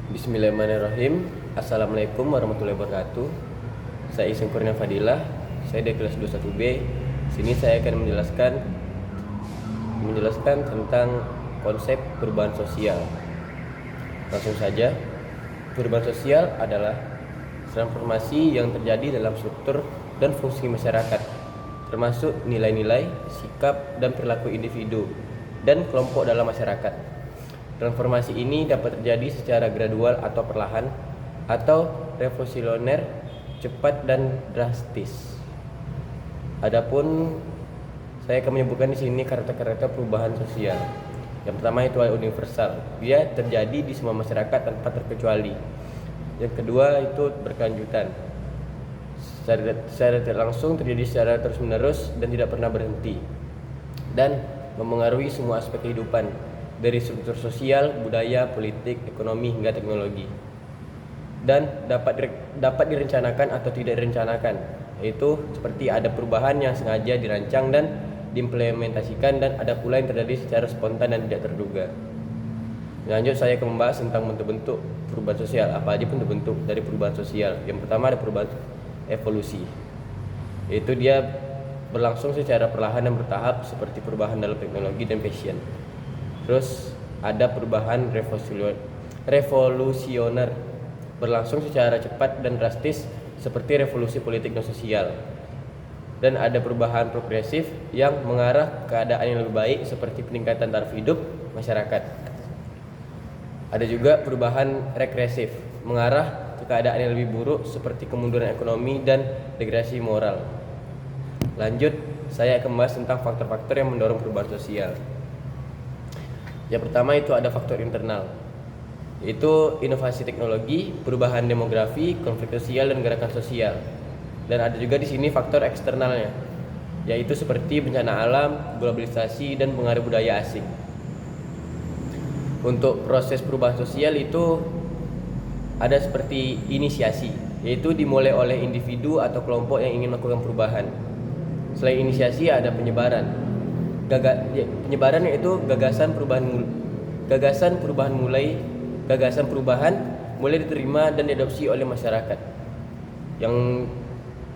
Bismillahirrahmanirrahim. Assalamualaikum warahmatullahi wabarakatuh. Saya Iseng Kurnia Fadilah. Saya dari kelas 21B. Sini saya akan menjelaskan tentang konsep perubahan sosial. Langsung saja. Perubahan sosial adalah transformasi yang terjadi dalam struktur dan fungsi masyarakat, termasuk nilai-nilai, sikap, dan perilaku individu dan kelompok dalam masyarakat. Transformasi ini dapat terjadi secara gradual atau perlahan, atau revolusioner, cepat dan drastis. Adapun saya akan menyebutkan di sini karakter-karakter perubahan sosial. Yang pertama itu adalah universal. Dia terjadi di semua masyarakat tanpa terkecuali. Yang kedua itu berkelanjutan. Secara tidak langsung terjadi secara terus-menerus dan tidak pernah berhenti. Dan memengaruhi semua aspek kehidupan, dari struktur sosial, budaya, politik, ekonomi hingga teknologi. Dan dapat direncanakan atau tidak direncanakan, yaitu seperti ada perubahan yang sengaja dirancang dan diimplementasikan, dan ada pula yang terjadi secara spontan dan tidak terduga. Lanjut saya akan membahas tentang bentuk-bentuk perubahan sosial. Apa aja bentuk-bentuk dari perubahan sosial? Yang pertama ada perubahan evolusi, yaitu dia berlangsung secara perlahan dan bertahap, seperti perubahan dalam teknologi dan fashion. Terus ada perubahan revolusioner, berlangsung secara cepat dan drastis, seperti revolusi politik dan sosial. Dan ada perubahan progresif yang mengarah ke keadaan yang lebih baik, seperti peningkatan taraf hidup masyarakat. Ada juga perubahan regresif, mengarah ke keadaan yang lebih buruk, seperti kemunduran ekonomi dan degradasi moral. Lanjut, saya akan membahas tentang faktor-faktor yang mendorong perubahan sosial. Yang pertama itu ada faktor internal, yaitu inovasi teknologi, perubahan demografi, konflik sosial dan gerakan sosial. Dan ada juga di sini faktor eksternalnya, yaitu seperti bencana alam, globalisasi dan pengaruh budaya asing. Untuk proses perubahan sosial itu ada seperti inisiasi, yaitu dimulai oleh individu atau kelompok yang ingin melakukan perubahan. Selain inisiasi ada penyebaran. Penyebaran yaitu gagasan perubahan mulai diterima dan diadopsi oleh masyarakat. Yang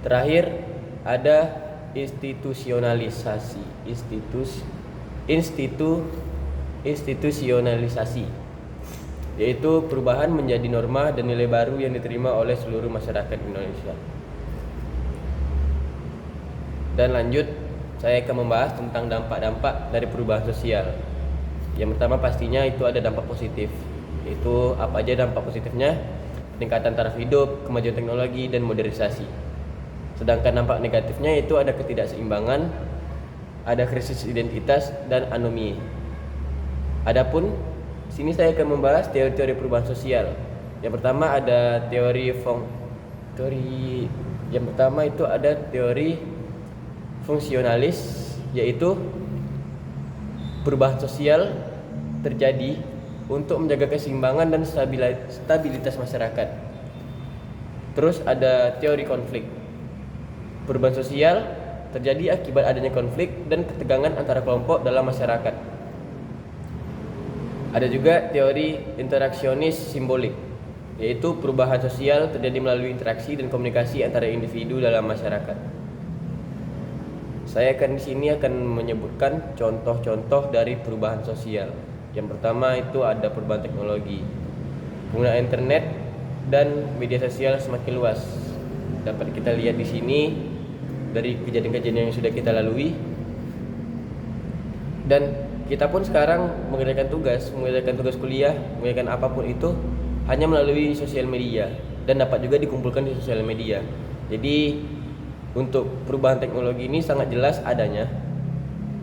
terakhir ada institusionalisasi, yaitu perubahan menjadi norma dan nilai baru yang diterima oleh seluruh masyarakat Indonesia. Dan lanjut, saya akan membahas tentang dampak-dampak dari perubahan sosial. Yang pertama pastinya itu ada dampak positif. Itu apa aja dampak positifnya? Peningkatan taraf hidup, kemajuan teknologi, dan modernisasi. Sedangkan dampak negatifnya itu ada ketidakseimbangan, ada krisis identitas, dan anomie. Adapun sini saya akan membahas teori-teori perubahan sosial. Yang pertama ada teori fungsionalis, yaitu perubahan sosial terjadi untuk menjaga keseimbangan dan stabilitas masyarakat. Terus ada teori konflik. Perubahan sosial terjadi akibat adanya konflik dan ketegangan antara kelompok dalam masyarakat. Ada juga teori interaksionis simbolik, yaitu perubahan sosial terjadi melalui interaksi dan komunikasi antara individu dalam masyarakat. Saya di sini akan menyebutkan contoh-contoh dari perubahan sosial. Yang pertama itu ada perubahan teknologi. Penggunaan internet dan media sosial semakin luas. Dapat kita lihat di sini dari kejadian-kejadian yang sudah kita lalui. Dan kita pun sekarang mengerjakan tugas kuliah, mengerjakan apapun itu hanya melalui sosial media, dan dapat juga dikumpulkan di sosial media. Jadi untuk perubahan teknologi ini sangat jelas adanya,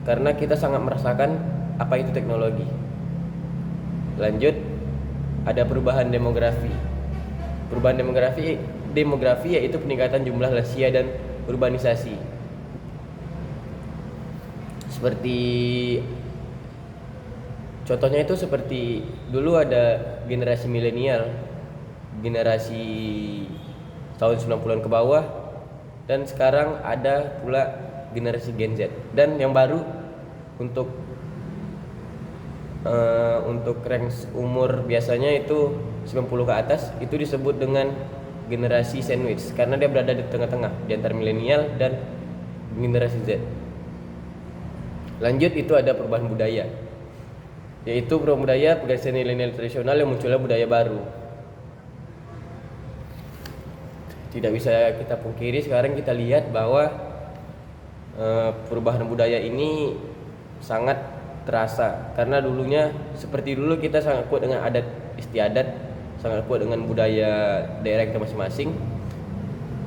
karena kita sangat merasakan apa itu teknologi. Lanjut, ada perubahan demografi. Perubahan demografi yaitu peningkatan jumlah lansia dan urbanisasi. Seperti contohnya itu seperti dulu ada generasi milenial, generasi tahun 90-an ke bawah, dan sekarang ada pula generasi Gen Z. Dan yang baru untuk range umur biasanya itu 90 ke atas itu disebut dengan generasi sandwich karena dia berada di tengah-tengah di antara milenial dan generasi Z. Lanjut itu ada perubahan budaya, yaitu perubahan budaya pergeseran nilai-nilai tradisional yang munculnya budaya baru. Tidak bisa kita pungkiri sekarang kita lihat bahwa perubahan budaya ini sangat terasa karena dulunya seperti dulu kita sangat kuat dengan adat istiadat, sangat kuat dengan budaya daerah kita masing-masing,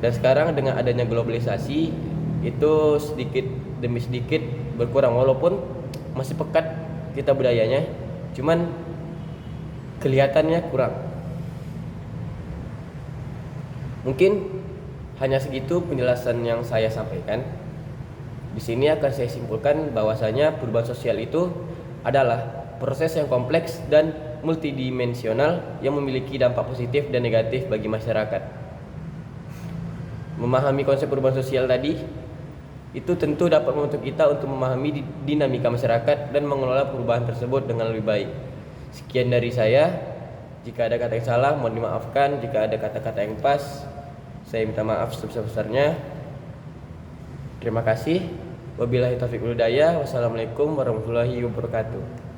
dan sekarang dengan adanya globalisasi itu sedikit demi sedikit berkurang walaupun masih pekat kita budayanya, cuman kelihatannya kurang. Mungkin hanya segitu penjelasan yang saya sampaikan. Di sini akan saya simpulkan bahwasanya perubahan sosial itu adalah proses yang kompleks dan multidimensional yang memiliki dampak positif dan negatif bagi masyarakat. Memahami konsep perubahan sosial tadi itu tentu dapat membantu kita untuk memahami dinamika masyarakat dan mengelola perubahan tersebut dengan lebih baik. Sekian dari saya. Jika ada kata yang salah mohon dimaafkan, jika ada kata-kata yang pas saya minta maaf sebesar-besarnya. Terima kasih. Wabillahi taufiq wal hidayah. Wassalamualaikum warahmatullahi wabarakatuh.